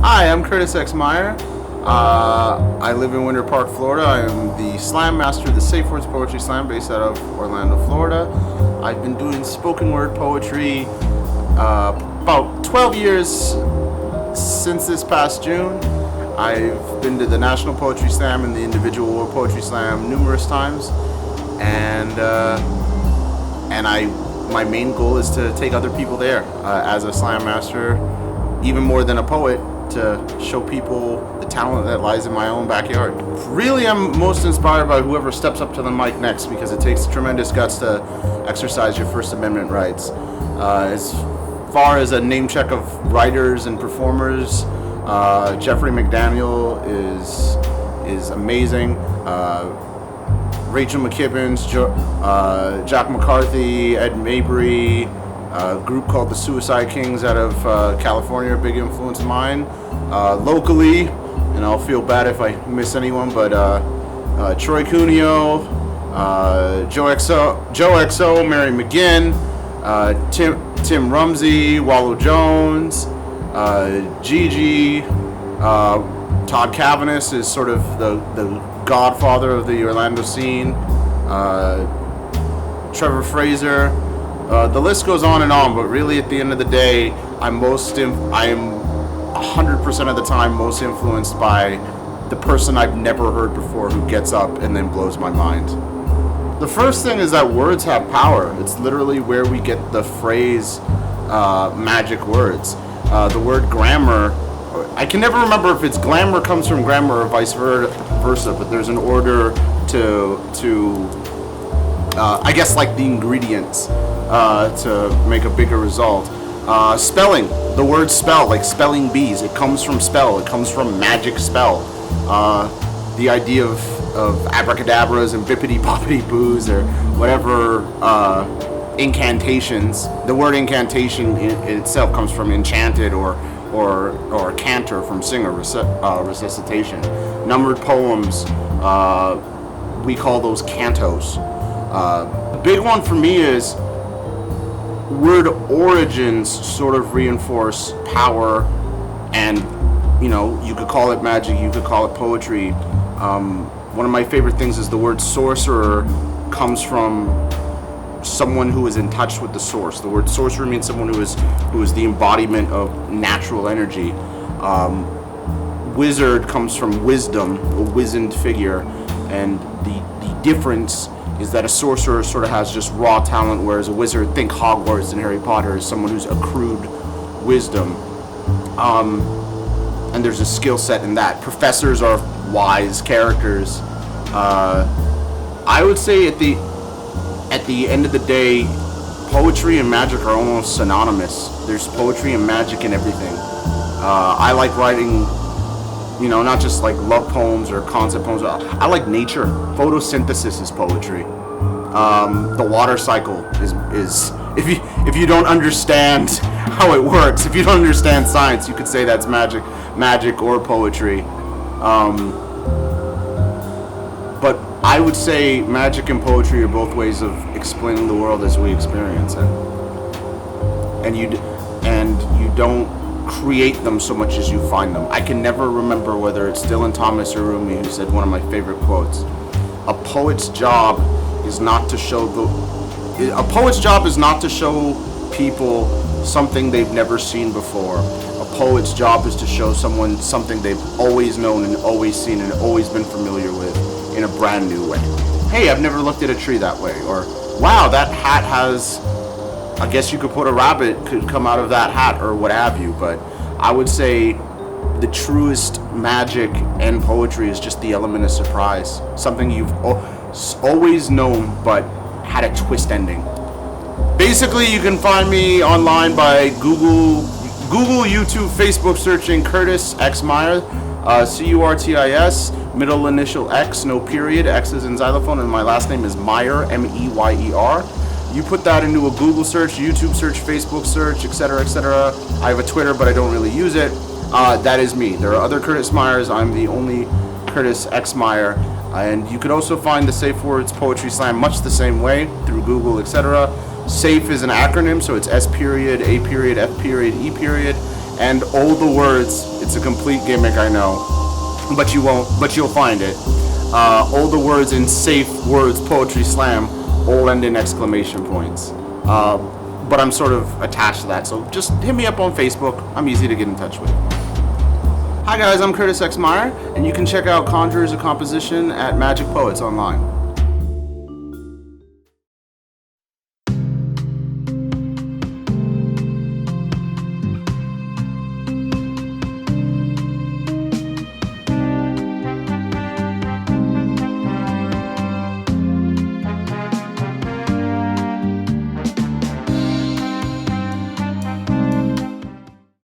Hi, I'm Curtis X Meyer. I live in Winter Park, Florida. I am the slam master of the Safe Words Poetry Slam based out of Orlando, Florida. I've been doing spoken word poetry about 12 years since this past June. I've been to the National Poetry Slam and the Individual World Poetry Slam numerous times, and my main goal is to take other people there as a slam master, even more than a poet, to show people the talent that lies in my own backyard. Really, I'm most inspired by whoever steps up to the mic next, because it takes tremendous guts to exercise your First Amendment rights. As far as a name check of writers and performers, Jeffrey McDaniel is amazing. Rachel McKibbins, Jack McCarthy, Ed Mabry, a group called the Suicide Kings out of California, a big influence of mine. Locally, and I'll feel bad if I miss anyone, but Troy Cuneo, Joe XO, Mary McGinn, Tim Rumsey, Wallow Jones, Gigi, Todd Cavanis is sort of the godfather of the Orlando scene, Trevor Fraser. The list goes on and on, but really at the end of the day, I am 100% of the time most influenced by the person I've never heard before who gets up and then blows my mind. The first thing is that words have power. It's literally where we get the phrase magic words. The word grammar, I can never remember if it's glamour comes from grammar or vice versa, but there's an order to I guess like the ingredients to make a bigger result. Spelling, the word spell, like spelling bees, it comes from spell, it comes from magic spell. The idea of abracadabras and bippity boppity boos or whatever incantations. The word incantation in itself comes from enchanted or cantor from singer, resuscitation. Numbered poems, we call those cantos. The big one for me is word origins sort of reinforce power, and you could call it magic, you could call it poetry. One of my favorite things is the word sorcerer comes from someone who is in touch with the source. The word sorcerer means someone who is the embodiment of natural energy. Wizard comes from wisdom, a wizened figure, and the difference is that a sorcerer sort of has just raw talent, whereas a wizard, think Hogwarts and Harry Potter, is someone who's accrued wisdom. And there's a skill set in that. Professors are wise characters. I would say at the end of the day, poetry and magic are almost synonymous. There's poetry and magic in everything. I like writing, not just like love poems or concept poems. I like nature. Photosynthesis is poetry. The water cycle is if you don't understand how it works, if you don't understand science, you could say that's magic or poetry. But I would say magic and poetry are both ways of explaining the world as we experience it. And you don't create them so much as you find them. I can never remember whether it's Dylan Thomas or Rumi who said one of my favorite quotes. A poet's job is not to show people something they've never seen before. A poet's job is to show someone something they've always known and always seen and always been familiar with in a brand new way. Hey, I've never looked at a tree that way. Or, wow, that hat has, I guess you could put a rabbit could come out of that hat, or what have you. But I would say the truest magic and poetry is just the element of surprise. Something you've always known but had a twist ending. Basically, you can find me online by Google, YouTube, Facebook, searching Curtis X Meyer, Curtis, middle initial X, no period, X is in xylophone, and my last name is Meyer, Meyer. You put that into a Google search, YouTube search, Facebook search, etc., etc. I have a Twitter, but I don't really use it. That is me. There are other Curtis Meyers. I'm the only Curtis X Meyer. And you could also find the Safe Words Poetry Slam much the same way through Google, etc. SAFE is an acronym, so it's S period, A period, F period, E period. And all the words, it's a complete gimmick, I know, but you'll find it. All the words in Safe Words Poetry Slam all end in exclamation points. But I'm sort of attached to that, so just hit me up on Facebook. I'm easy to get in touch with. Hi guys, I'm Curtis X Meyer, and you can check out Conjurers of Composition at Magic Poets online.